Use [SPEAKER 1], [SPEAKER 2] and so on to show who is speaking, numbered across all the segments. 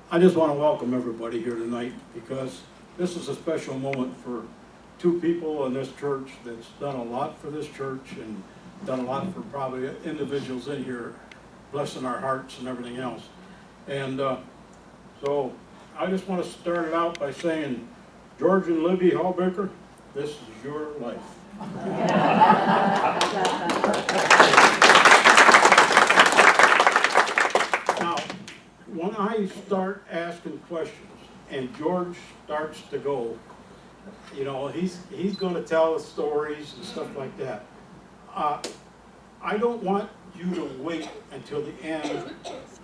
[SPEAKER 1] I just want to welcome everybody here tonight because this is a special moment for two people in this church that's done a lot for this church and done a lot for probably individuals in here, blessing our hearts and everything else. And so I just want to start it out by saying, George and Libby Hawbaker, this is your life. Now, when I start asking questions and George starts to go, you know, he's going to tell us stories and stuff like that. I don't want you to wait until the end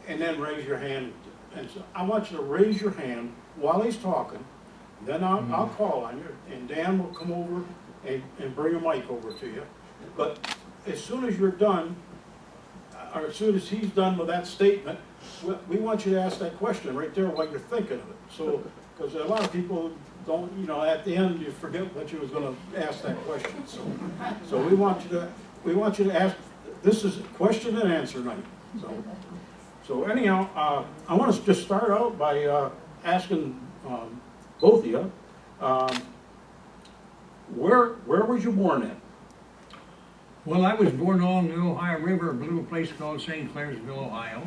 [SPEAKER 1] and then raise your hand. And so I want you to raise your hand while he's talking. Then I'll call on you, and Dan will come over and bring a mic over to you. But as soon as you're done, or as soon as he's done with that statement, we want you to ask that question right there while you're thinking of it. So, because a lot of people don't, you know, at the end you forget what you was going to ask that question. So we want you to ask. This is question and answer night. So anyhow, I want to just start out by asking both of you, where was you born at?
[SPEAKER 2] Well, I was born along the Ohio River, a little place called St. Clairsville, Ohio.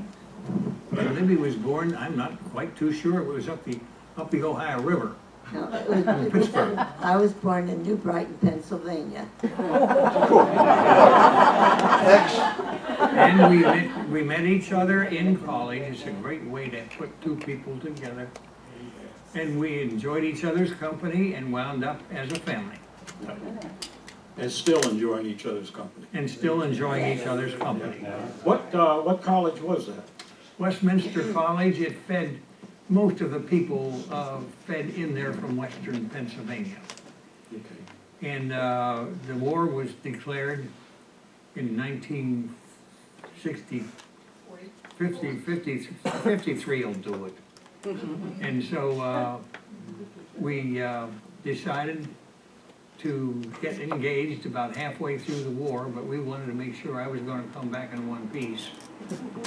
[SPEAKER 2] Where Libby was born, I'm not quite too sure. It was up the Ohio River.
[SPEAKER 3] No, it was
[SPEAKER 2] Pittsburgh.
[SPEAKER 3] I was born in New Brighton, Pennsylvania.
[SPEAKER 2] And we met each other in college. It's a great way to put two people together. And we enjoyed each other's company and wound up as a family.
[SPEAKER 1] And still enjoying each other's company.
[SPEAKER 2] And still enjoying each other's company.
[SPEAKER 1] What college was that?
[SPEAKER 2] Westminster College, it fed, most of the people fed in there from western Pennsylvania.
[SPEAKER 1] Okay.
[SPEAKER 2] And the war was declared in 1960, 53 will do it. And so we decided to get engaged about halfway through the war, but we wanted to make sure I was going to come back in one piece.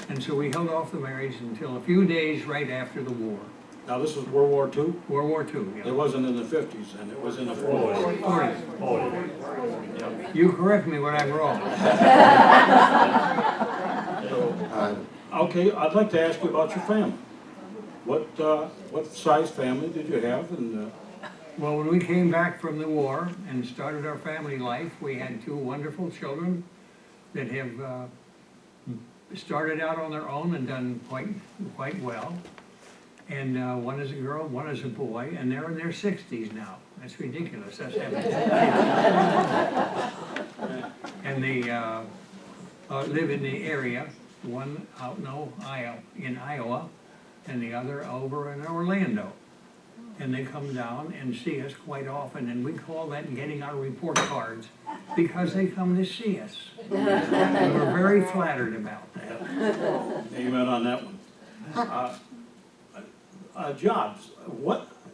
[SPEAKER 2] And so we held off the marriage until a few days right after the war.
[SPEAKER 1] Now this was World War II?
[SPEAKER 2] World War II, yeah.
[SPEAKER 1] It wasn't in the 50s, and it was in the 40s.
[SPEAKER 2] 40s. You correct me when I'm wrong.
[SPEAKER 1] Okay, I'd like to ask you about your family. What size family did you have? And
[SPEAKER 2] Well, when we came back from the war and started our family life, we had two wonderful children that have started out on their own and done quite well. And one is a girl, one is a boy, and they're in their 60s now. That's ridiculous. That's having and they live in the area, one out in Iowa, and the other over in Orlando. And they come down and see us quite often, and we call that getting our report cards because they come to see us. And we're very flattered about that.
[SPEAKER 1] amen on that one. Jobs.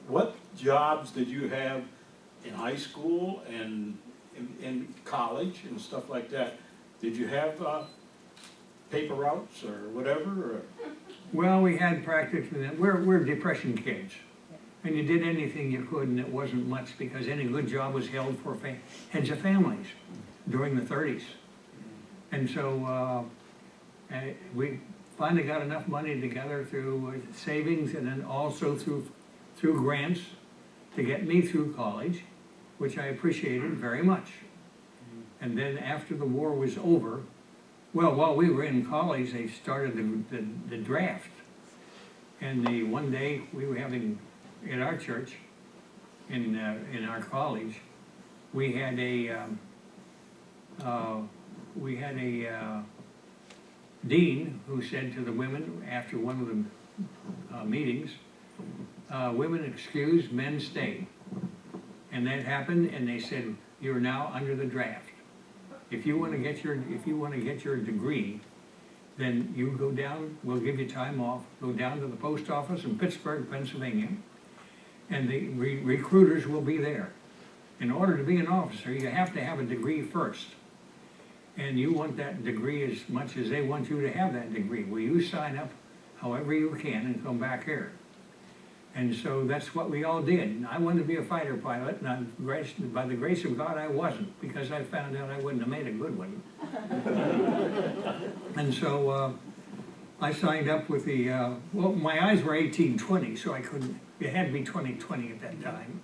[SPEAKER 1] What jobs did you have in high school and in college and stuff like that? Did you have paper routes or whatever? Or?
[SPEAKER 2] Well, we had practically, we're depression kids. And you did anything you could, and it wasn't much because any good job was held for heads of families during the 30s. And so we finally got enough money together through savings and then also through grants to get me through college, which I appreciated very much. And then after the war was over, well, while we were in college, they started the draft. And one day we were having, in our church, in our college, we had a dean who said to the women after one of the meetings, "Women excused, men stay." And that happened, and they said, "You're now under the draft. If you want to get your degree, then you go down. We'll give you time off. Go down to the post office in Pittsburgh, Pennsylvania, and the recruiters will be there. In order to be an officer, you have to have a degree first. And you want that degree as much as they want you to have that degree. Will you sign up however you can and come back here?" And so that's what we all did. And I wanted to be a fighter pilot, and by the grace of God, I wasn't, because I found out I wouldn't have made a good one. And so I signed up with the, well, my eyes were 18-20, so I couldn't, it had to be 20-20 at that time.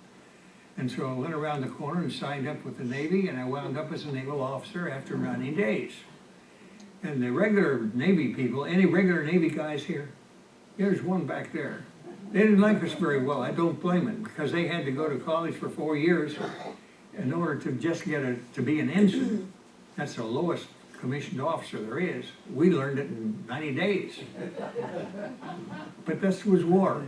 [SPEAKER 2] And so I went around the corner and signed up with the Navy, and I wound up as a naval officer after 90 days. And the regular Navy people, any regular Navy guys here? There's one back there. They didn't like us very well. I don't blame them, because they had to go to college for 4 years in order to just get to be an ensign. That's the lowest commissioned officer there is. We learned it in 90 days. But this was war.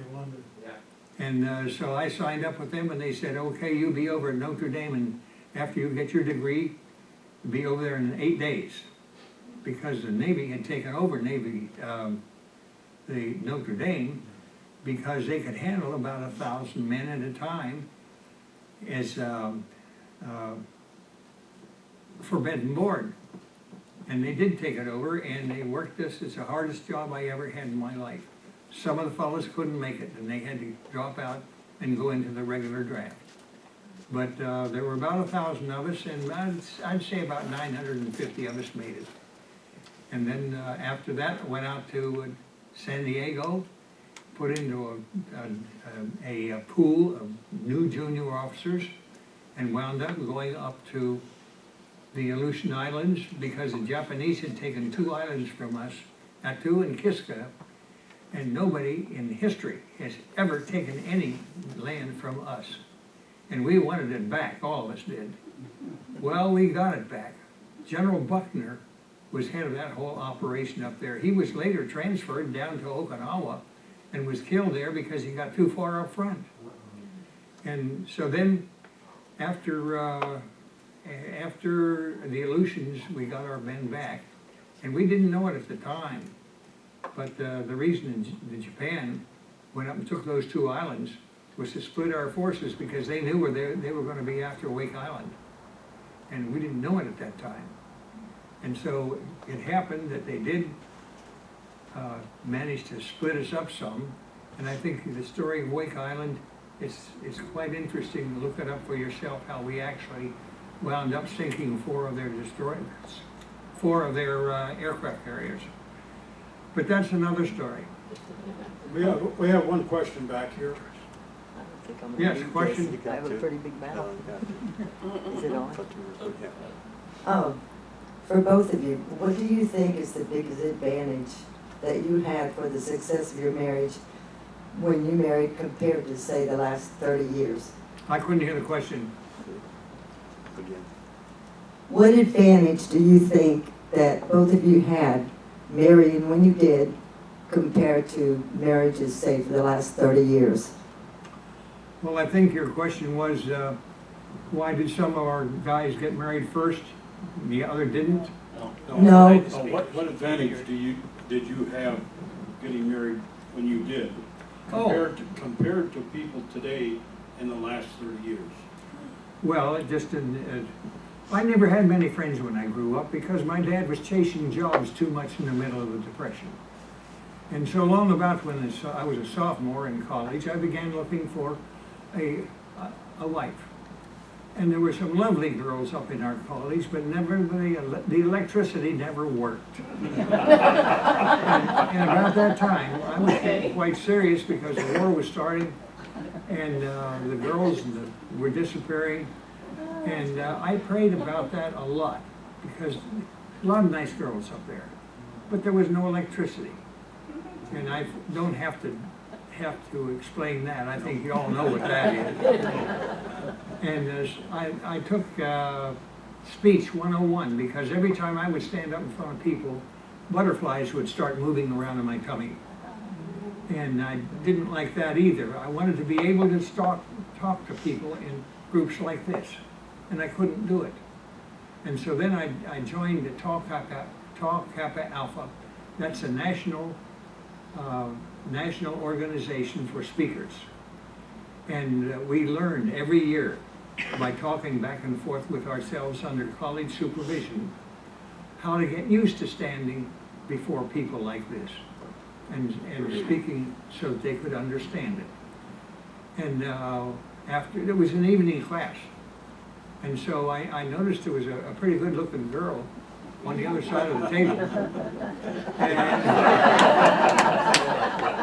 [SPEAKER 2] And so I signed up with them, and they said, okay, you'll be over at Notre Dame, and after you get your degree, be over there in 8 days. Because the Navy had taken over the Notre Dame, because they could handle about 1,000 men at a time as for bed and board. And they did take it over, and they worked this. It's the hardest job I ever had in my life. Some of the fellows couldn't make it, and they had to drop out and go into the regular draft. But there were about 1,000 of us, and I'd say about 950 of us made it. And then after that, I went out to San Diego, put into a pool of new junior officers, and wound up going up to the Aleutian Islands, because the Japanese had taken 2 islands from us, Attu and Kiska, and nobody in history has ever taken any land from us. And we wanted it back, all of us did. Well, we got it back. General Buckner was head of that whole operation up there. He was later transferred down to Okinawa and was killed there because he got too far up front. And so then, after the Aleutians, we got our men back. And we didn't know it at the time. But the reason that Japan went up and took those 2 islands was to split our forces, because they knew where they were going to be after Wake Island. And we didn't know it at that time. And so it happened that they did manage to split us up some. And I think the story of Wake Island, it's quite interesting to look it up for yourself, how we actually wound up sinking 4 of their destroyers, 4 of their aircraft carriers. But that's another story.
[SPEAKER 1] We have one question back here.
[SPEAKER 2] Yes, question?
[SPEAKER 4] I have a pretty big mouth. Is it on?
[SPEAKER 5] Oh, for both of you, what do you think is the biggest advantage that you had for the success of your marriage when you married compared to, say, the last 30 years?
[SPEAKER 2] I couldn't hear the question.
[SPEAKER 5] What advantage do you think that both of you had marrying when you did compared to marriages, say, for the last 30 years?
[SPEAKER 2] Well, I think your question was, why did some of our guys get married first, and the other didn't?
[SPEAKER 5] No.
[SPEAKER 1] What advantage did you have getting married when you did, compared to people today in the last 30 years?
[SPEAKER 2] Well, it just didn't. I never had many friends when I grew up, because my dad was chasing jobs too much in the middle of the Depression. And so long about when I was a sophomore in college, I began looking for a wife. And there were some lovely girls up in our college, but never the electricity never worked. And about that time, I was getting quite serious, because the war was starting, and the girls were disappearing. And I prayed about that a lot, because a lot of nice girls up there, but there was no electricity. And I don't have to explain that. I think you all know what that is. And I took speech 101, because every time I would stand up in front of people, butterflies would start moving around in my tummy. And I didn't like that either. I wanted to be able to talk to people in groups like this, and I couldn't do it. And so then I joined the Tau Kappa Alpha. That's a national organization for speakers. And we learned every year, by talking back and forth with ourselves under college supervision, how to get used to standing before people like this and speaking so that they could understand it. And after, it was an evening class. And so I noticed there was a pretty good-looking girl on the other side of the table.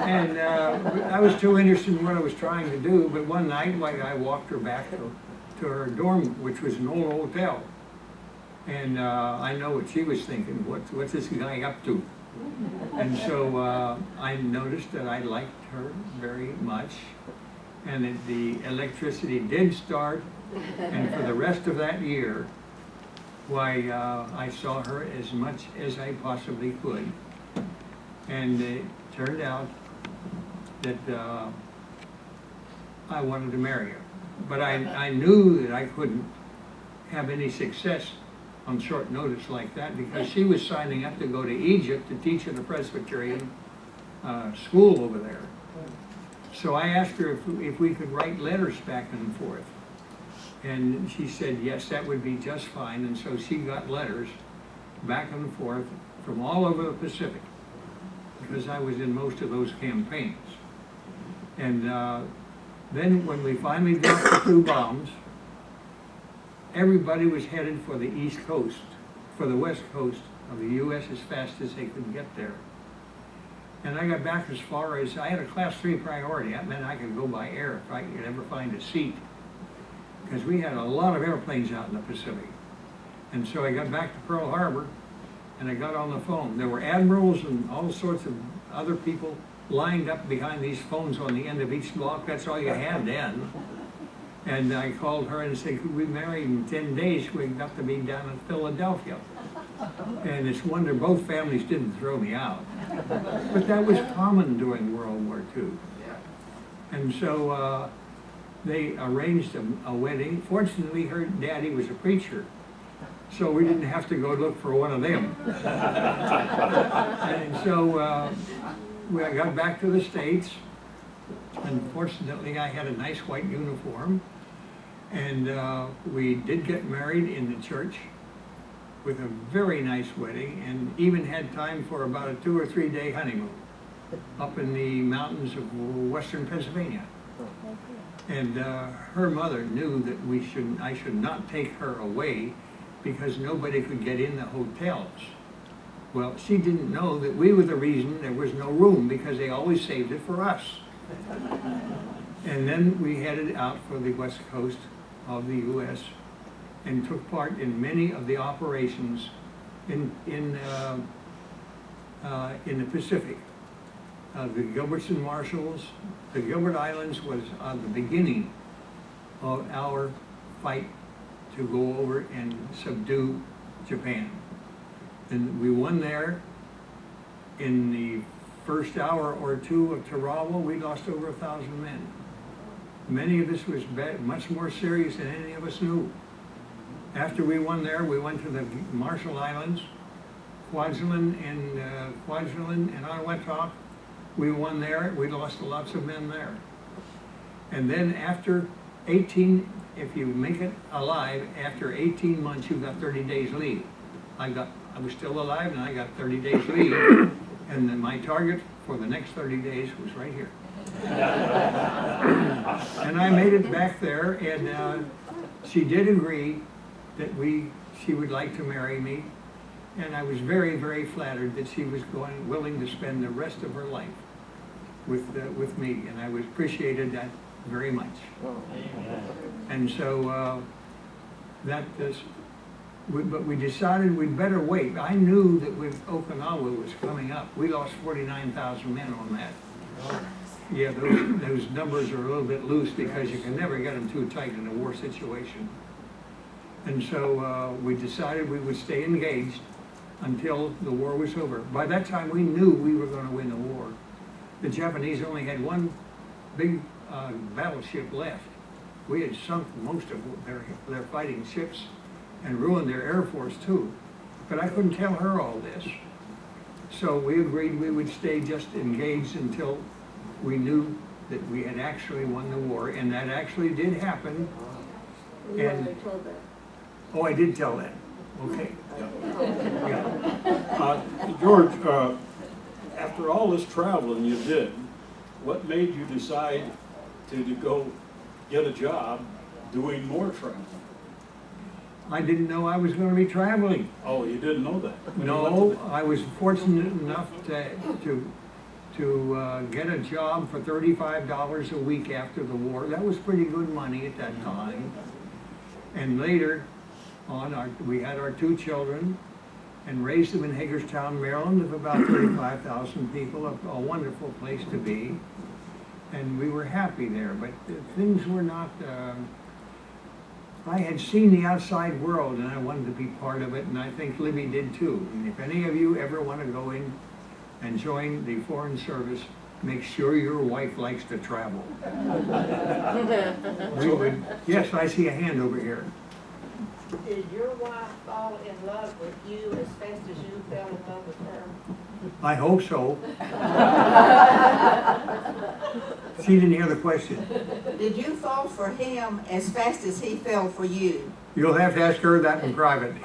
[SPEAKER 2] And I was too interested in what I was trying to do, but one night, like, I walked her back to her dorm, which was an old hotel. And I know what she was thinking, what's this guy up to? And so I noticed that I liked her very much, and that the electricity did start, and for the rest of that year, why, I saw her as much as I possibly could. And it turned out that I wanted to marry her. But I knew that I couldn't have any success on short notice like that, because she was signing up to go to Egypt to teach at a Presbyterian school over there. So I asked her if we could write letters back and forth. And she said, yes, that would be just fine. And so she got letters back and forth from all over the Pacific, because I was in most of those campaigns. And then when we finally dropped the 2 bombs, everybody was headed for the East Coast, for the West Coast of the U.S. as fast as they could get there. And I got back as far as, I had a Class 3 priority. That meant I could go by air if I could ever find a seat, because we had a lot of airplanes out in the Pacific. And so I got back to Pearl Harbor, and I got on the phone. There were admirals and all sorts of other people lined up behind these phones on the end of each block. That's all you had then. And I called her and said, could we marry in 10 days? We got to be down in Philadelphia. And it's a wonder both families didn't throw me out. But that was common during World War II. And so they arranged a wedding. Fortunately, her daddy was a preacher, so we didn't have to go look for one of them. And so I got back to the States. Unfortunately, I had a nice white uniform, and we did get married in the church with a very nice wedding, and even had time for about a 2 or 3 day honeymoon up in the mountains of western Pennsylvania. And her mother knew that I should not take her away because nobody could get in the hotels. Well, she didn't know that we were the reason there was no room, because they always saved it for us. And then we headed out for the west coast of the U.S. and took part in many of the operations in the Pacific. The Gilberts and Marshalls, the Gilbert Islands was the beginning of our fight to go over and subdue Japan. And we won there. In the first hour or 2 of Tarawa, we lost over 1,000 men. Many of this was much more serious than any of us knew. After we won there, we went to the Marshall Islands, Kwajalein and Anahuac. We won there. We lost lots of men there. And then after 18, if you make it alive, after 18 months, you got 30 days leave. I was still alive, and I got 30 days leave. And then my target for the next 30 days was right here. And I made it back there, and she did agree that she would like to marry me. And I was very, very flattered that she was willing to spend the rest of her life with me, and I appreciated that very much. And so but we decided we'd better wait. I knew that with Okinawa was coming up. We lost 49,000 men on that. Yeah, those numbers are a little bit loose because you can never get them too tight in a war situation. And so we decided we would stay engaged until the war was over. By that time, we knew we were going to win the war. The Japanese only had one big battleship left. We had sunk most of their fighting ships and ruined their air force too. But I couldn't tell her all this. So we agreed we would stay just engaged until we knew that we had actually won the war, and that actually did happen. And oh, I did tell that. Okay.
[SPEAKER 1] Yeah. George, after all this traveling you did, what made you decide to go get a job doing more traveling.
[SPEAKER 2] I didn't know I was gonna be traveling.
[SPEAKER 1] Oh, you didn't know that? When you went
[SPEAKER 2] No,
[SPEAKER 1] to
[SPEAKER 2] I was fortunate enough to get a job for $35 a week after the war. That was pretty good money at that time. And later on, we had our 2 children and raised them in Hagerstown, Maryland, of about 35,000 people, a wonderful place to be. And we were happy there, but things were not, I had seen the outside world and I wanted to be part of it, and I think Libby did too. And if any of you ever want to go in and join the Foreign Service, make sure your wife likes to travel. We would, yes, I see a hand over here.
[SPEAKER 6] Did your wife fall in love with you as fast as you fell in love with her?
[SPEAKER 2] I hope so. She didn't hear the question.
[SPEAKER 6] Did you fall for him as fast as he fell for you?
[SPEAKER 2] You'll have to ask her that in private.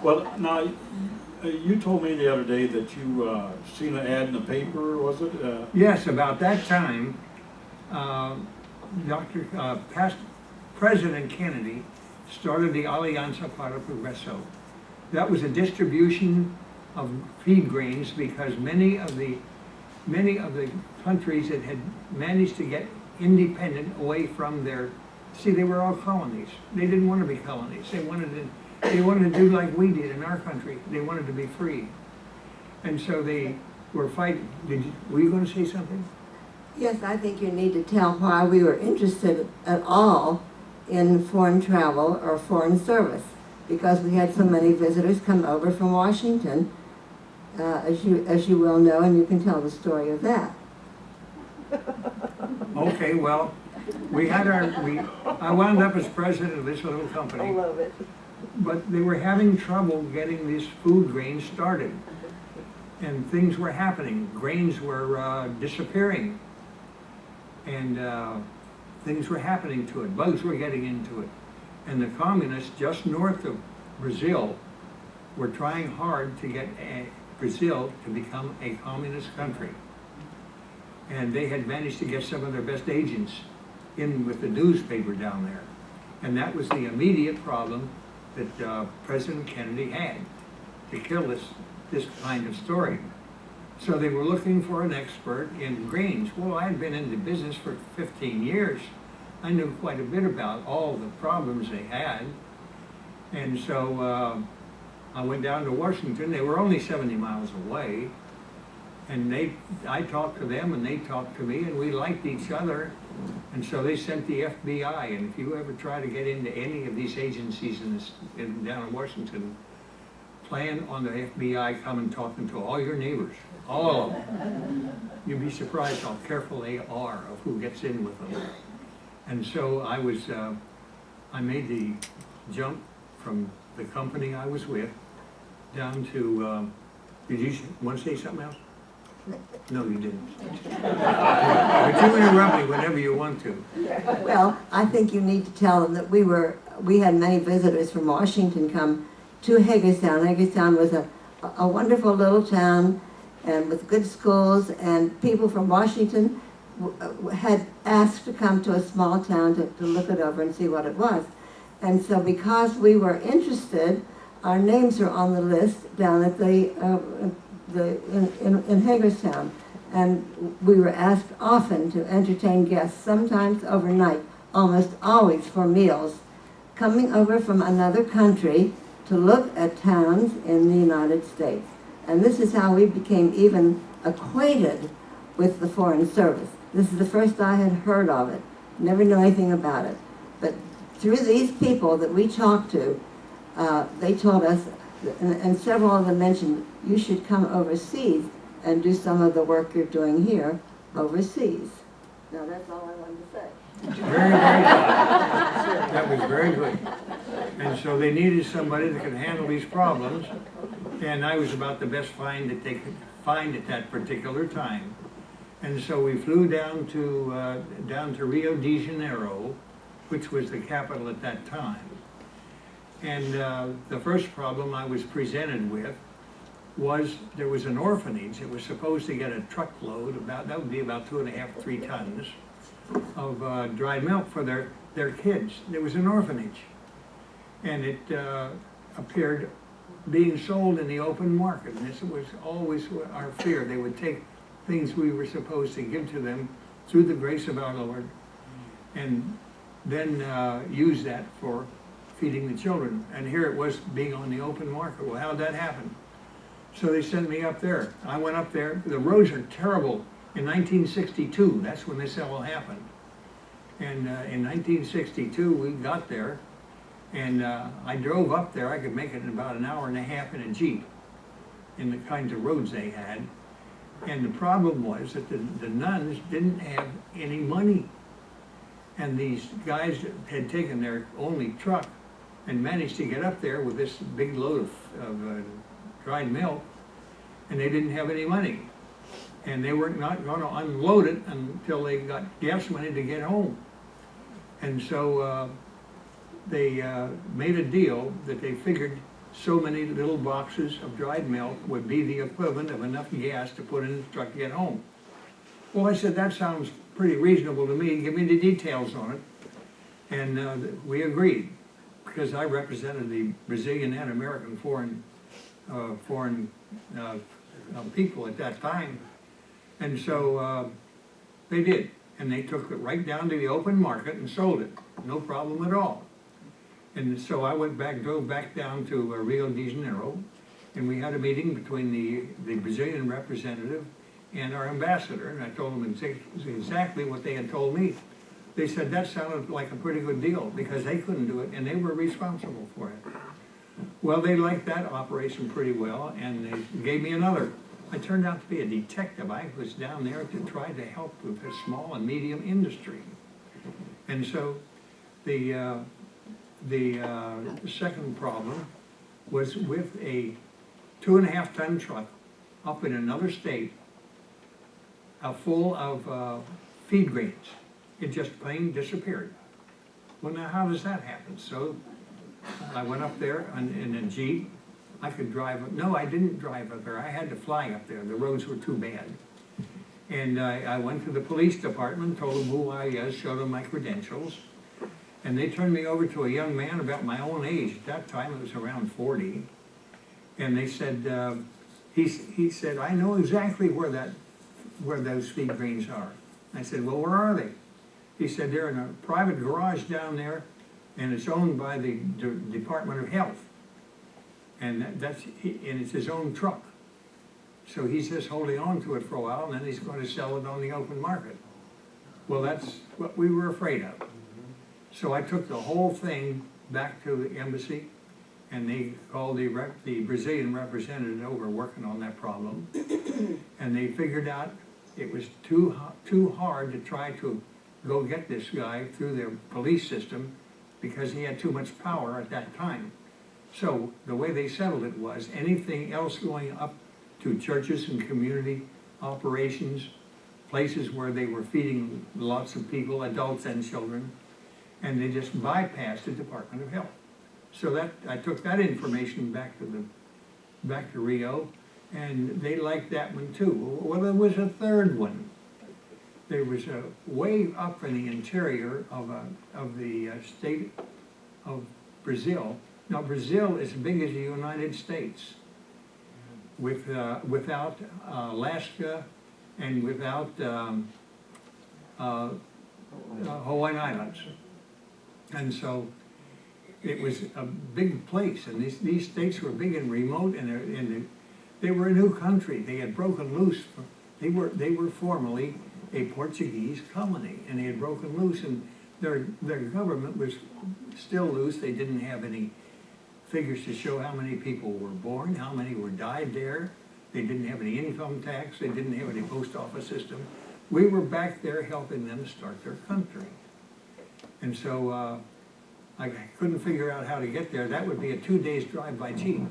[SPEAKER 1] Well, now, you told me the other day that you seen an ad in the paper, was it?
[SPEAKER 2] Yes, about that time, past President Kennedy started the Alianza para Progreso. That was a distribution of feed grains because many of the countries that had managed to get independent away from their, see, they were all colonies. They didn't want to be colonies. They wanted to do like we did in our country. They wanted to be free. And so they were fighting. Were you going to say something?
[SPEAKER 3] Yes, I think you need to tell why we were interested at all in foreign travel or foreign service, because we had so many visitors come over from Washington, as you well know, and you can tell the story of that.
[SPEAKER 2] Okay, well, I wound up as president of this little
[SPEAKER 4] I
[SPEAKER 2] company,
[SPEAKER 4] love it.
[SPEAKER 2] but they were having trouble getting this food grain started. And things were happening. Grains were disappearing. And things were happening to it. Bugs were getting into it. And the communists just north of Brazil were trying hard to get Brazil to become a communist country. And they had managed to get some of their best agents in with the newspaper down there. And that was the immediate problem that President Kennedy had, to kill this kind of story. So they were looking for an expert in grains. Well, I had been in the business for 15 years. I knew quite a bit about all the problems they had. And so I went down to Washington. They were only 70 miles away. And I talked to them and they talked to me, and we liked each other. And so they sent the FBI. And if you ever try to get into any of these agencies down in Washington, plan on the FBI coming talking to all your neighbors, all of them. You'd be surprised how careful they are of who gets in with them. And so I made the jump from the company I was with down to, did you want to say something else? No, you didn't. But you interrupt me whenever you want to.
[SPEAKER 3] Well, I think you need to tell them that we had many visitors from Washington come to Hagerstown. Hagerstown was a wonderful little town, and with good schools, and people from Washington had asked to come to a small town to look it over and see what it was. And so because we were interested, our names are on the list down at in Hagerstown. And we were asked often to entertain guests, sometimes overnight, almost always for meals, coming over from another country to look at towns in the United States. And this is how we became even acquainted with the Foreign Service. This is the first I had heard of it. Never knew anything about it. But through these people that we talked to, they told us, and several of them mentioned, you should come overseas and do some of the work you're doing here overseas. Now that's all I wanted to say.
[SPEAKER 2] Very, very good. That was very good. And so they needed somebody that could handle these problems, and I was about the best find that they could find at that particular time. And so we flew down to Rio de Janeiro, which was the capital at that time. And the first problem I was presented with was there was an orphanage. It was supposed to get a truckload, that would be about 2.5, 3 tons of dried milk for their kids. There was an orphanage. And it appeared being sold in the open market. And this was always our fear. They would take things we were supposed to give to them through the grace of our Lord and then use that for feeding the children. And here it was being on the open market. Well, how'd that happen? So they sent me up there. I went up there. The roads are terrible. In 1962, that's when this all happened. And in 1962, we got there, and I drove up there. I could make it in about an hour and a half in a Jeep in the kinds of roads they had. And the problem was that the nuns didn't have any money. And these guys had taken their only truck and managed to get up there with this big load of dried milk, and they didn't have any money. And they were not going to unload it until they got gas money to get home. And so they made a deal that they figured so many little boxes of dried milk would be the equivalent of enough gas to put in the truck to get home. Well, I said, that sounds pretty reasonable to me. Give me the details on it. And we agreed, because I represented the Brazilian and American foreign people at that time. And so they did. And they took it right down to the open market and sold it. No problem at all. And so I drove back down to Rio de Janeiro, and we had a meeting between the Brazilian representative and our ambassador, and I told them exactly what they had told me. They said that sounded like a pretty good deal, because they couldn't do it, and they were responsible for it. Well, they liked that operation pretty well, and they gave me another. I turned out to be a detective. I was down there to try to help with the small and medium industry. And so the second problem was with a 2.5-ton truck up in another state, full of feed grains. It just plain disappeared. Well, now how does that happen? So I went up there in a Jeep. I could drive. No, I didn't drive up there. I had to fly up there. The roads were too bad. And I went to the police department, told them who I was, showed them my credentials. And they turned me over to a young man about my own age. At that time, it was around 40. And they said, he said, I know exactly where those feed grains are. I said, well, where are they? He said, they're in a private garage down there, and it's owned by the Department of Health. And and it's his own truck. So he's just holding on to it for a while, and then he's going to sell it on the open market. Well, that's what we were afraid of. So I took the whole thing back to the embassy, and they called the Brazilian representative over working on that problem. And they figured out it was too hard to try to go get this guy through the police system, because he had too much power at that time. So the way they settled it was anything else going up to churches and community operations, places where they were feeding lots of people, adults and children, and they just bypassed the Department of Health. So that I took that information back to Rio, and they liked that one too. Well, there was a third one. There was a way up in the interior of the state of Brazil. Now, Brazil is as big as the United States, without Alaska and without Hawaiian Islands. And so it was a big place, and these states were big and remote, and they were a new country. They had broken loose. They were formerly a Portuguese colony, and they had broken loose, and their government was still loose. They didn't have any figures to show how many people were born, how many were died there. They didn't have any income tax. They didn't have any post office system. We were back there helping them start their country. And so I couldn't figure out how to get there. That would be a 2 days drive by Jeep.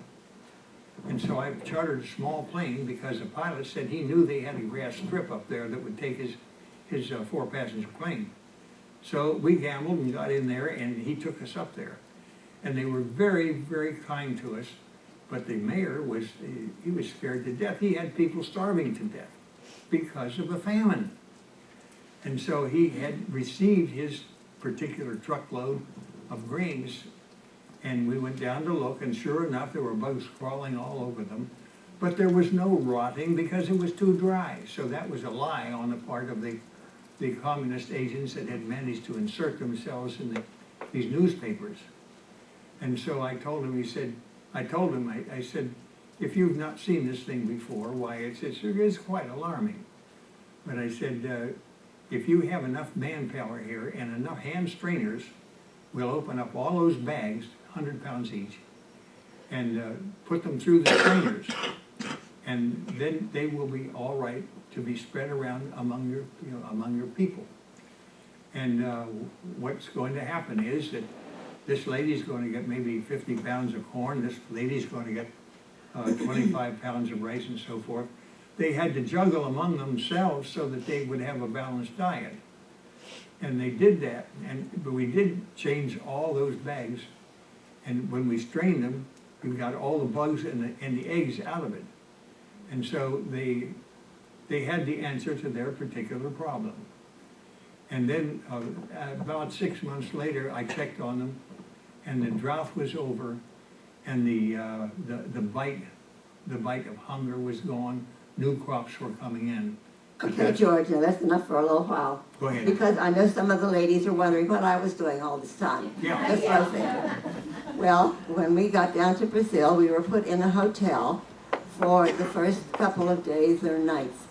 [SPEAKER 2] And so I chartered a small plane, because the pilot said he knew they had a grass strip up there that would take his 4-passenger plane. So we gambled and got in there, and he took us up there. And they were very, very kind to us. But the mayor was, he was scared to death. He had people starving to death because of a famine. And so he had received his particular truckload of grains, and we went down to look, and sure enough, there were bugs crawling all over them. But there was no rotting because it was too dry. So that was a lie on the part of the communist agents that had managed to insert themselves in these newspapers. And so I told him, I said, if you've not seen this thing before, why, it is quite alarming. But I said, if you have enough manpower here and enough hand strainers, we'll open up all those bags, 100 pounds each, and put them through the strainers. And then they will be all right to be spread around among your people. And what's going to happen is that this lady's going to get maybe 50 pounds of corn, this lady's going to get 25 pounds of rice and so forth. They had to juggle among themselves so that they would have a balanced diet. And they did that, but we did change all those bags, and when we strained them, we got all the bugs and the eggs out of it. And so they had the answer to their particular problem. And then about 6 months later, I checked on them, and the drought was over, and the bite of hunger was gone. New crops were coming in.
[SPEAKER 3] Okay, George, now that's enough for a little while.
[SPEAKER 2] Go ahead.
[SPEAKER 3] Because I know some of the ladies are wondering what I was doing all this time.
[SPEAKER 2] Yeah.
[SPEAKER 3] That's what I was thinking. Well, when we got down to Brazil, we were put in a hotel for the first couple of days or nights.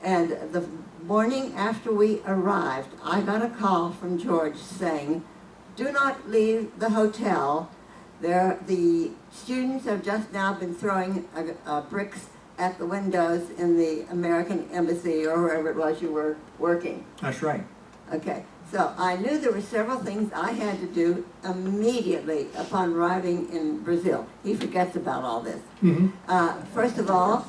[SPEAKER 3] And the morning after we arrived, I got a call from George saying, do not leave the hotel. The students have just now been throwing bricks at the windows in the American embassy or wherever it was you were working.
[SPEAKER 2] That's right.
[SPEAKER 3] Okay, so I knew there were several things I had to do immediately upon arriving in Brazil. He forgets about all this.
[SPEAKER 2] Mm-hmm.
[SPEAKER 3] First of all,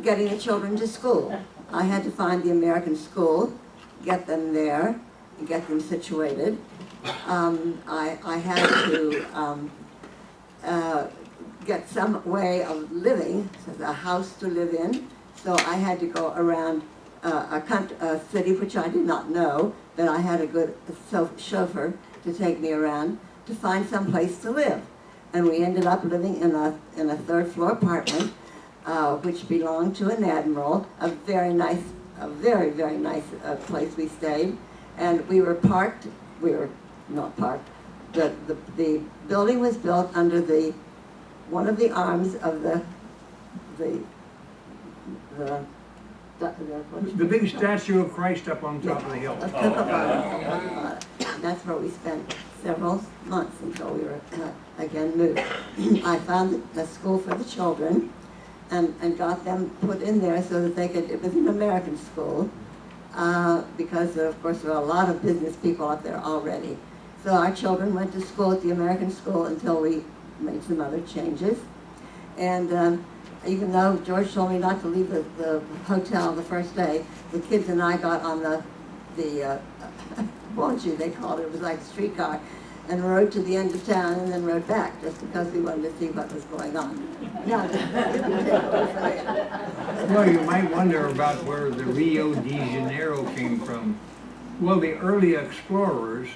[SPEAKER 3] getting the children to school. I had to find the American school, get them there, and get them situated. I had to get some way of living, a house to live in. So I had to go around a city which I did not know, but I had a good chauffeur to take me around to find some place to live. And we ended up living in a third-floor apartment, which belonged to an admiral, a very, very nice place we stayed. And we were not parked, the building was built under one of the arms of the
[SPEAKER 2] big statue of Christ up on top of the hill.
[SPEAKER 3] That's where we spent several months until we were again moved. I found a school for the children and got them put in there so that it was an American school, because of course there are a lot of business people up there already. So our children went to school at the American school until we made some other changes. And even though George told me not to leave the hotel the first day, the kids and I got on the bonchi, they called it. It was like a streetcar, and rode to the end of town and then rode back just because we wanted to see what was going on. Now,
[SPEAKER 2] Well, you might wonder about where the Rio de Janeiro came from. Well, the early explorers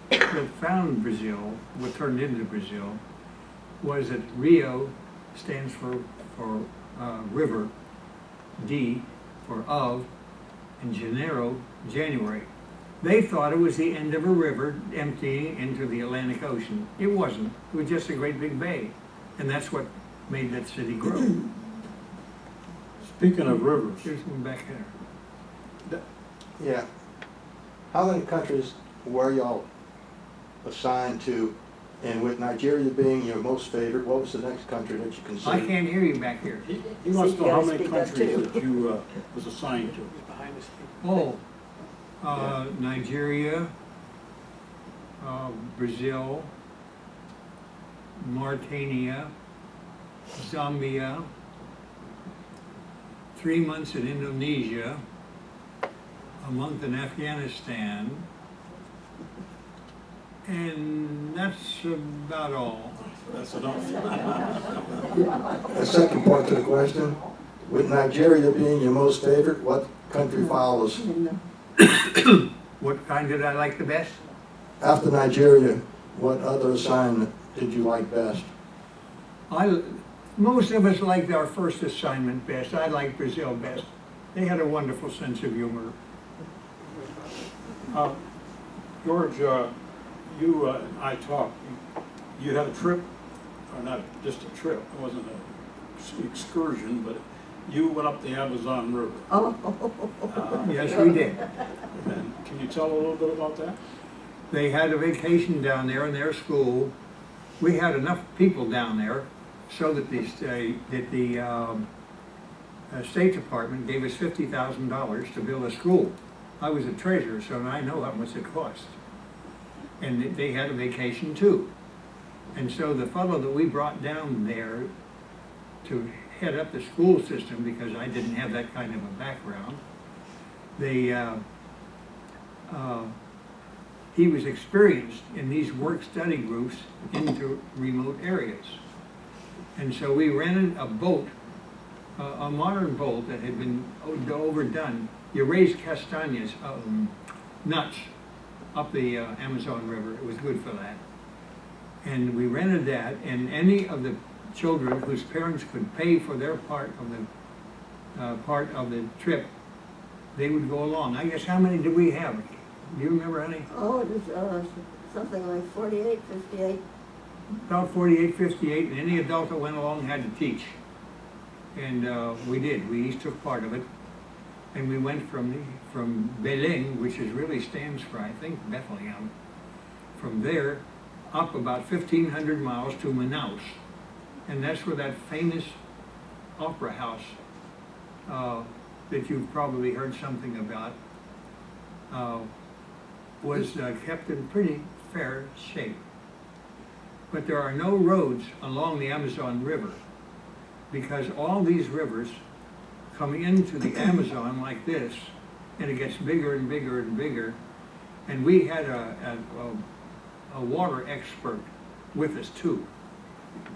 [SPEAKER 2] that found Brazil, what turned into Brazil, was that Rio stands for river, D for of, and Janeiro, January. They thought it was the end of a river emptying into the Atlantic Ocean. It wasn't. It was just a great big bay. And that's what made that city grow.
[SPEAKER 1] Speaking of rivers,
[SPEAKER 2] Here's one back there.
[SPEAKER 7] Yeah. How many countries were y'all assigned to? And with Nigeria being your most favorite, what was the next country that you
[SPEAKER 2] I
[SPEAKER 7] considered?
[SPEAKER 2] can't hear you back here.
[SPEAKER 1] he wants to know how many
[SPEAKER 4] speak up
[SPEAKER 1] countries
[SPEAKER 4] too.
[SPEAKER 1] that you was assigned to.
[SPEAKER 2] Oh, Nigeria, Brazil, Mauritania, Zambia, 3 months in Indonesia, a month in Afghanistan, and that's about all.
[SPEAKER 1] That's enough.
[SPEAKER 7] The second part to the question, with Nigeria being your most favorite, what country follows?
[SPEAKER 2] What kind did I like the best?
[SPEAKER 7] After Nigeria, what other assignment did you like best?
[SPEAKER 2] Most of us liked our first assignment best. I liked Brazil best. They had a wonderful sense of humor.
[SPEAKER 1] George, you and I talked. You had a trip, or not just a trip, it wasn't an excursion, but you went up the Amazon River.
[SPEAKER 3] Oh,
[SPEAKER 2] Yes, we did.
[SPEAKER 1] And can you tell a little bit about that?
[SPEAKER 2] They had a vacation down there in their school. We had enough people down there so that the State Department gave us $50,000 to build a school. I was a treasurer, so I know how much it cost. And they had a vacation too. And so the fellow that we brought down there to head up the school system, because I didn't have that kind of a background, he was experienced in these work-study groups into remote areas. And so we rented a boat, a modern boat that had been overdone. You raised castañas, nuts, up the Amazon River. It was good for that. And we rented that, and any of the children whose parents could pay for their part of the trip, they would go along. I guess, how many did we have? Do you remember any?
[SPEAKER 3] oh, it was something like 48, 58.
[SPEAKER 2] About 48, 58, and any adult that went along had to teach. And we did. We each took part of it. And we went from Belém, which really stands for, I think, Bethlehem, from there up about 1,500 miles to Manaus. And that's where that famous opera house that you've probably heard something about was kept in pretty fair shape. But there are no roads along the Amazon River, because all these rivers come into the Amazon like this, and it gets bigger and bigger and bigger. And we had a water expert with us too,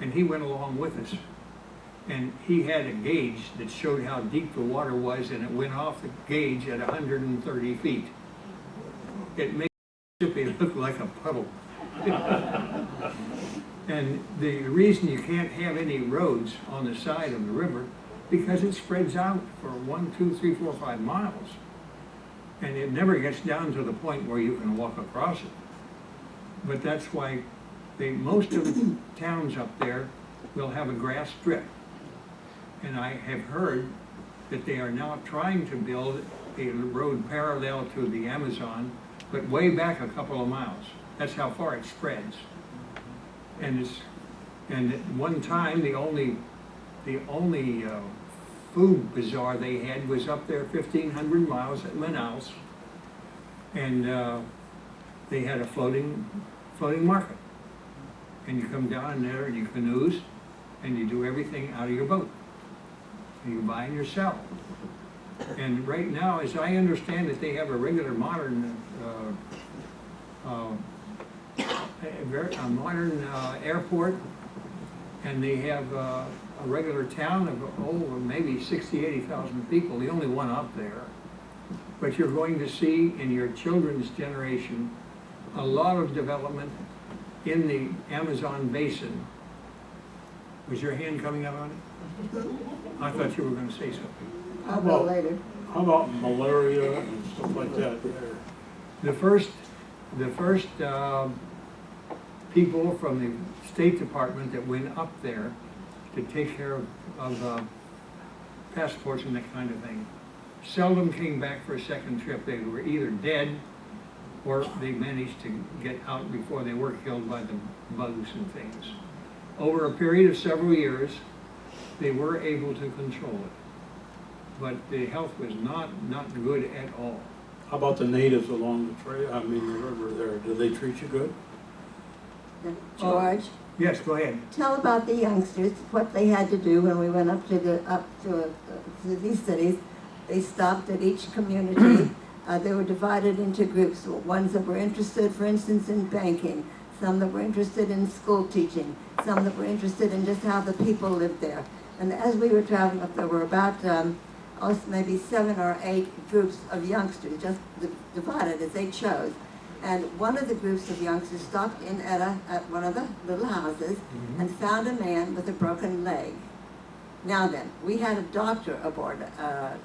[SPEAKER 2] and he went along with us. And he had a gauge that showed how deep the water was, and it went off the gauge at 130 feet. It made Mississippi look like a puddle. And the reason you can't have any roads on the side of the river, because it spreads out for 1, 2, 3, 4, 5 miles. And it never gets down to the point where you can walk across it. But that's why most of the towns up there will have a grass strip. And I have heard that they are now trying to build a road parallel to the Amazon, but way back a couple of miles. That's how far it spreads. And at one time, the only food bazaar they had was up there 1,500 miles at Manaus, and they had a floating market. And you come down there in your canoes, and you do everything out of your boat. You buy and you sell. And right now, as I understand it, they have a regular modern airport, and they have a regular town of maybe 60, 80,000 people, the only one up there. But you're going to see in your children's generation a lot of development in the Amazon basin. Was your hand coming up on it? I thought you were going to say something.
[SPEAKER 3] I'll go later.
[SPEAKER 1] How about malaria and stuff like that?
[SPEAKER 2] The first people from the State Department that went up there to take care of passports and that kind of thing seldom came back for a second trip. They were either dead or they managed to get out before they were killed by the bugs and things. Over a period of several years, they were able to control it. But the health was not good at all.
[SPEAKER 1] How about the natives along the trail, the river there? Do they treat you good?
[SPEAKER 3] George,
[SPEAKER 2] Yes, go ahead.
[SPEAKER 3] tell about the youngsters, what they had to do when we went up to these cities. They stopped at each community. They were divided into groups, ones that were interested, for instance, in banking, some that were interested in school teaching, some that were interested in just how the people lived there. And as we were traveling up, there were about maybe 7 or 8 groups of youngsters, just divided as they chose. And one of the groups of youngsters stopped in at one of the little houses and found a man with a broken leg. Now then, we had a doctor aboard, a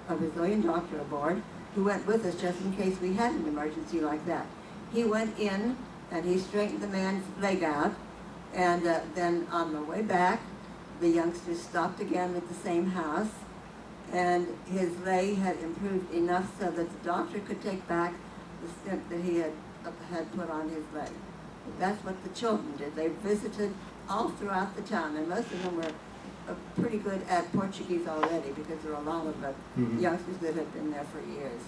[SPEAKER 3] Brazilian doctor aboard, who went with us just in case we had an emergency like that. He went in and he straightened the man's leg out, and then on the way back, the youngsters stopped again at the same house, and his leg had improved enough so that the doctor could take back the stint that he had put on his leg. That's what the children did. They visited all throughout the town, and most of them were pretty good at Portuguese already, because there were a lot of youngsters that had been there for years.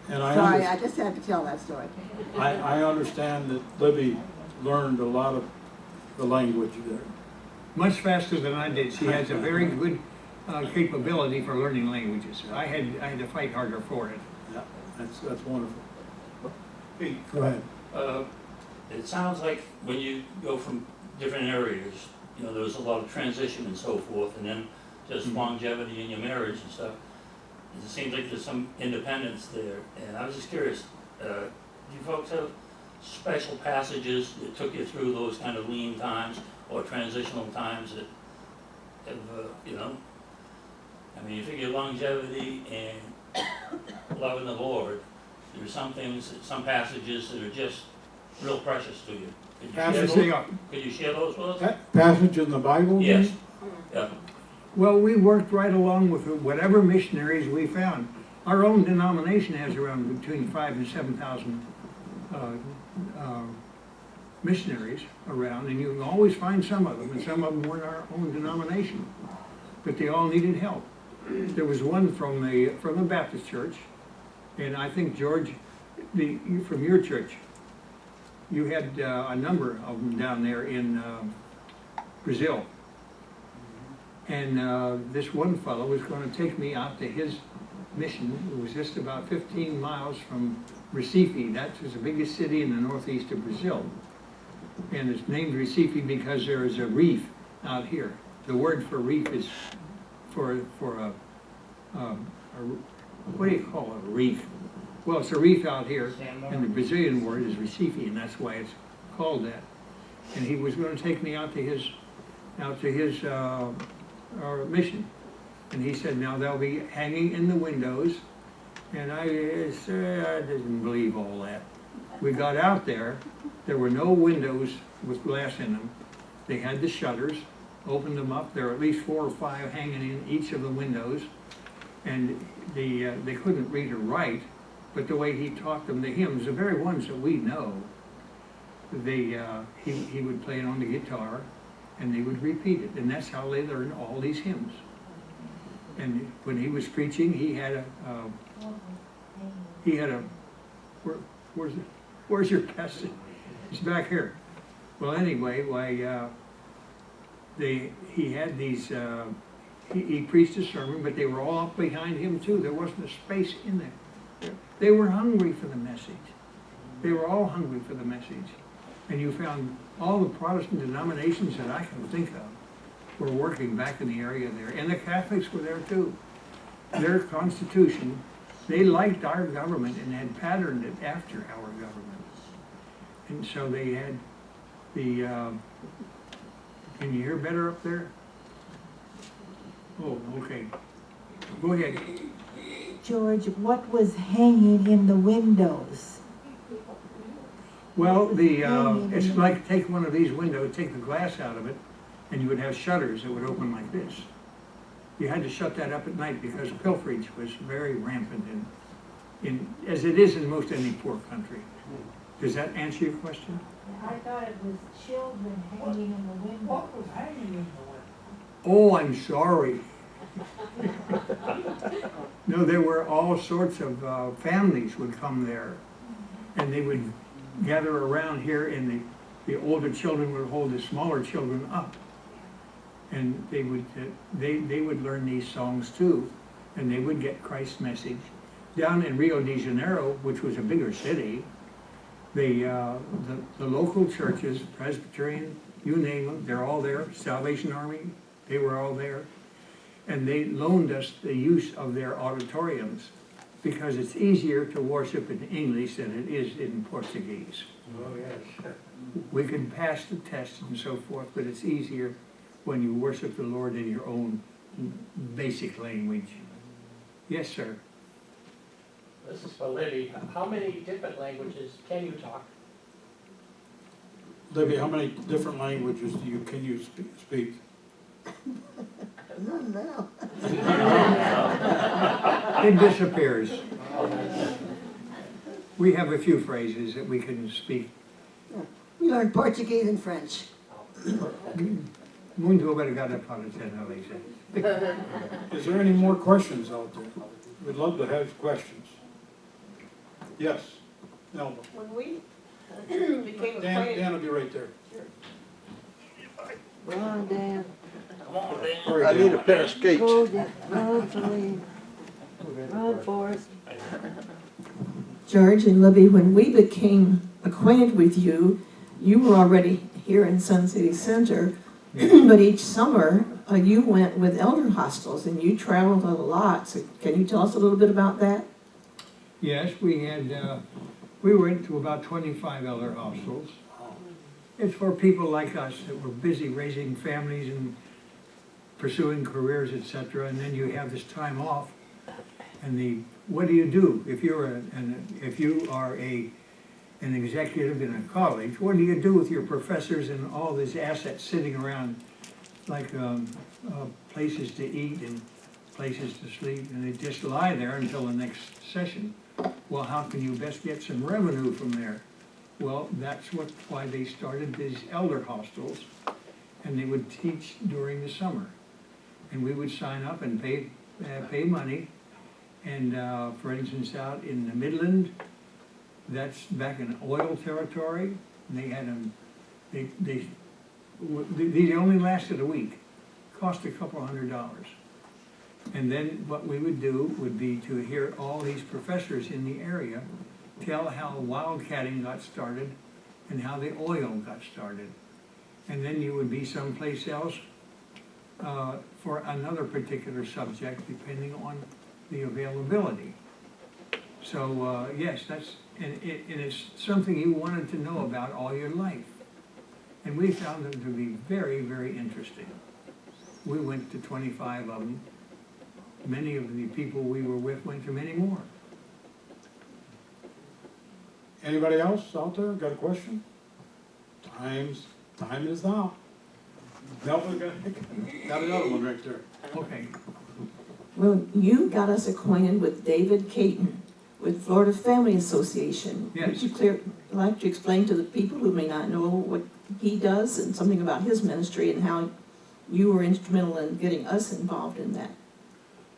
[SPEAKER 1] And
[SPEAKER 3] Sorry, I just had to tell that story.
[SPEAKER 1] I understand that Libby learned a lot of the language there.
[SPEAKER 2] Much faster than I did. She has a very good capability for learning languages. I had to fight harder for it.
[SPEAKER 1] Yeah, that's wonderful. Pete, go ahead.
[SPEAKER 8] It sounds like when you go from different areas, you know, there was a lot of transition and so forth, and then just longevity in your marriage and stuff. It seems like there's some independence there, and I was just curious, do you folks have special passages that took you through those kind of lean times or transitional times that have, you know, I mean, you figure longevity and loving the Lord, there are some things, some passages that are just real precious to you. Could you share those with us?
[SPEAKER 1] Passage in the Bible?
[SPEAKER 8] Yes. Yeah.
[SPEAKER 2] Well, we worked right along with whatever missionaries we found. Our own denomination has around between 5,000 and 7,000 missionaries around, and you can always find some of them, and some of them weren't our own denomination, but they all needed help. There was one from the Baptist church, and I think George, from your church, you had a number of them down there in Brazil. And this one fellow was going to take me out to his mission. It was just about 15 miles from Recife. That was the biggest city in the northeast of Brazil. And it's named Recife because there is a reef out here. The word for reef is for a what do you call it, a reef? Well, it's a reef out here, and the Brazilian word is Recife, and that's why it's called that. And he was going to take me out to his our mission. And he said, now they'll be hanging in the windows. And I didn't believe all that. We got out there, there were no windows with glass in them. They had the shutters, opened them up. There were at least 4 or 5 hanging in each of the windows. And they couldn't read or write, but the way he taught them the hymns, the very ones that we know, he would play it on the guitar, and they would repeat it, and that's how they learned all these hymns. And when he was preaching, he had a where's your pastor? He's back here. Well, anyway, he had these. He preached a sermon, but they were all up behind him too. There wasn't a space in there. They were hungry for the message. They were all hungry for the message. And you found all the Protestant denominations that I can think of were working back in the area there. And the Catholics were there too. Their constitution, they liked our government and had patterned it after our government. And so they had the, can you hear better up there? Oh, okay. Go ahead.
[SPEAKER 9] George, what was hanging in the windows?
[SPEAKER 2] Well, it's like take one of these windows, take the glass out of it, and you would have shutters that would open like this. You had to shut that up at night because pilferage was very rampant as it is in most any poor country. Does that answer your question?
[SPEAKER 9] I thought it was children hanging in the windows.
[SPEAKER 10] What was hanging in the window?
[SPEAKER 2] Oh, I'm sorry. No, there were all sorts of families would come there, and they would gather around here, and the older children would hold the smaller children up, and they would learn these songs too, and they would get Christ's message. Down in Rio de Janeiro, which was a bigger city, the local churches, Presbyterian, you name them, they're all there. Salvation Army, they were all there. And they loaned us the use of their auditoriums because it's easier to worship in English than it is in Portuguese.
[SPEAKER 1] Oh, yes.
[SPEAKER 2] We can pass the test and so forth, but it's easier when you worship the Lord in your own basic language. Yes, sir.
[SPEAKER 10] This is for Libby. How many different languages can you talk?
[SPEAKER 1] Libby, how many different languages can you speak?
[SPEAKER 3] None now.
[SPEAKER 2] It disappears. We have a few phrases that we can speak.
[SPEAKER 3] We learned Portuguese and French.
[SPEAKER 2] Muito obrigado para você.
[SPEAKER 1] Is there any more questions out there? We'd love to have questions. Yes, Nelma.
[SPEAKER 6] When we became
[SPEAKER 1] Dan
[SPEAKER 6] acquainted,
[SPEAKER 1] will be right there.
[SPEAKER 5] Run, Dan.
[SPEAKER 8] Come on, Dan.
[SPEAKER 1] Sorry,
[SPEAKER 7] I
[SPEAKER 1] Dan.
[SPEAKER 7] need a pair of skates.
[SPEAKER 5] Go, Dan. Run, Celine. Run, Forrest.
[SPEAKER 11] George and Libby, when we became acquainted with you, you were already here in Sun City Center, but each summer you went with elder hostels and you traveled a lot. So can you tell us a little bit about that?
[SPEAKER 2] Yes, we went to about 25 elder hostels. It's for people like us that were busy raising families and pursuing careers, etc. And then you have this time off. And what do you do if you are an executive in a college? What do you do with your professors and all these assets sitting around, like places to eat and places to sleep, and they just lie there until the next session? Well, how can you best get some revenue from there? Well, that's why they started these elder hostels, and they would teach during the summer, and we would sign up and pay money. And for instance, out in the Midland, that's back in oil territory. They had them. These only lasted a week, cost a couple $100. And then what we would do would be to hear all these professors in the area tell how wildcatting got started and how the oil got started. And then you would be someplace else for another particular subject, depending on the availability. So yes, and it's something you wanted to know about all your life. And we found them to be very, very interesting. We went to 25 of them. Many of the people we were with went to many more.
[SPEAKER 1] Anybody else out there got a question? Time is now. Nelma got another one right there.
[SPEAKER 2] Okay.
[SPEAKER 11] Well, you got us acquainted with David Caton with Florida Family Association.
[SPEAKER 2] Yes.
[SPEAKER 11] Would you like to explain to the people who may not know what he does and something about his ministry and how you were instrumental in getting us involved in that?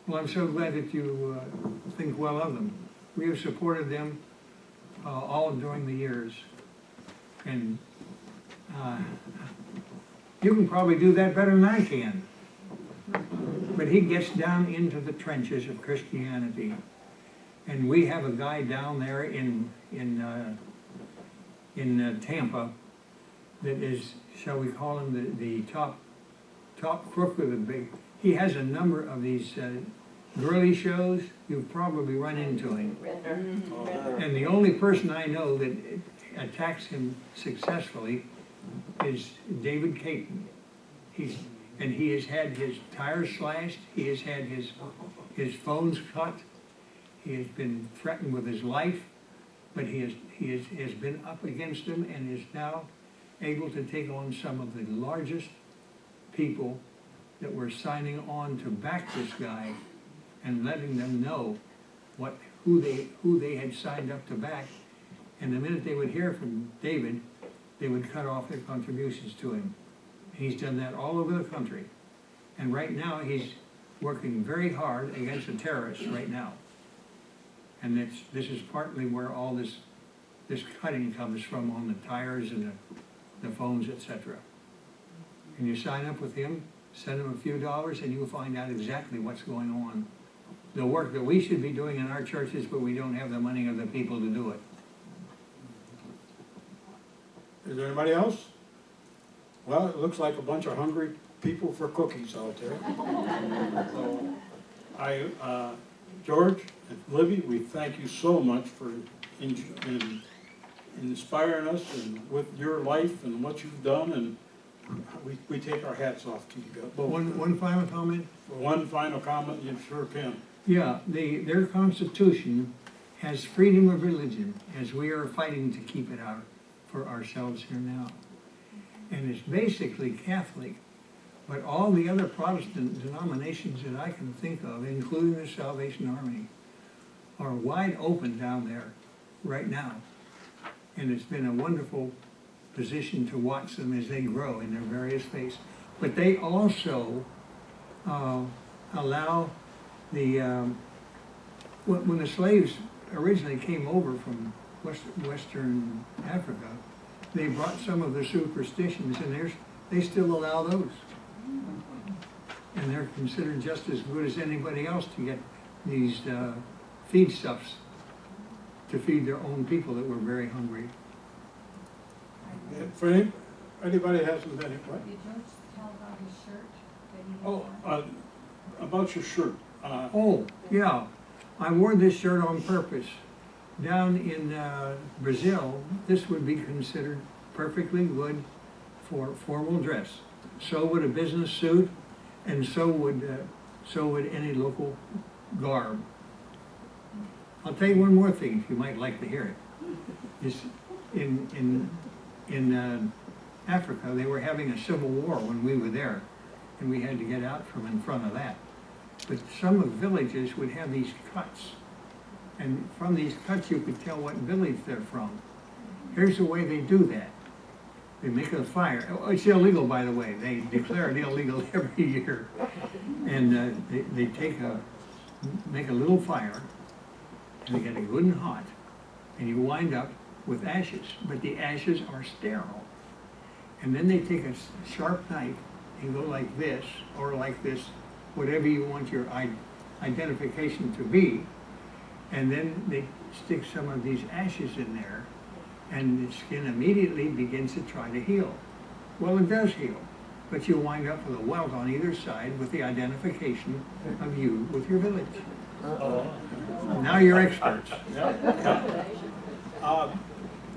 [SPEAKER 2] Well, I'm so glad that you think well of them. We have supported them all during the years. And you can probably do that better than I can. But he gets down into the trenches of Christianity. And we have a guy down there in Tampa that is, shall we call him the top crook of the big. He has a number of these girly shows. You've probably run into him. And the only person I know that attacks him successfully is David Caton. And he has had his tires slashed. He has had his phones cut. He has been threatened with his life, but he has been up against him and is now able to take on some of the largest people that were signing on to back this guy and letting them know who they had signed up to back. And the minute they would hear from David, they would cut off their contributions to him. He's done that all over the country. And right now he's working very hard against the terrorists right now. And this is partly where all this cutting comes from on the tires and the phones, etc. And you sign up with him, send him a few dollars, and you'll find out exactly what's going on. The work that we should be doing in our churches, but we don't have the money or the people to do it.
[SPEAKER 1] Is there anybody else? Well, it looks like a bunch of hungry people for cookies out there. So, George and Libby, we thank you so much for inspiring us and with your life and what you've done, and we take our hats off to you both.
[SPEAKER 2] One final comment?
[SPEAKER 1] One final comment, you sure can.
[SPEAKER 2] Yeah, their constitution has freedom of religion, as we are fighting to keep it out for ourselves here now. And it's basically Catholic, but all the other Protestant denominations that I can think of, including the Salvation Army, are wide open down there right now. And it's been a wonderful position to watch them as they grow in their various faiths. But they also allow the, when the slaves originally came over from Western Africa, they brought some of the superstitions, and they still allow those. And they're considered just as good as anybody else to get these feedstuffs to feed their own people that were very hungry.
[SPEAKER 1] For anybody that hasn't been, what?
[SPEAKER 12] Did George tell about his shirt that he
[SPEAKER 1] Oh,
[SPEAKER 12] had on?
[SPEAKER 1] about your shirt.
[SPEAKER 2] Oh, yeah, I wore this shirt on purpose. Down in Brazil, this would be considered perfectly good for formal dress. So would a business suit, and so would any local garb. I'll tell you one more thing, if you might like to hear it. Is in Africa, they were having a civil war when we were there, and we had to get out from in front of that. But some of the villages would have these cuts, and from these cuts you could tell what village they're from. Here's the way they do that. They make a fire. Oh, it's illegal, by the way. They declare it illegal every year. And they make a little fire, and they get it good and hot, and you wind up with ashes, but the ashes are sterile. And then they take a sharp knife and go like this, or like this, whatever you want your identification to be, and then they stick some of these ashes in there, and the skin immediately begins to try to heal. Well, it does heal, but you wind up with a welt on either side with the identification of you with your village. Now you're experts.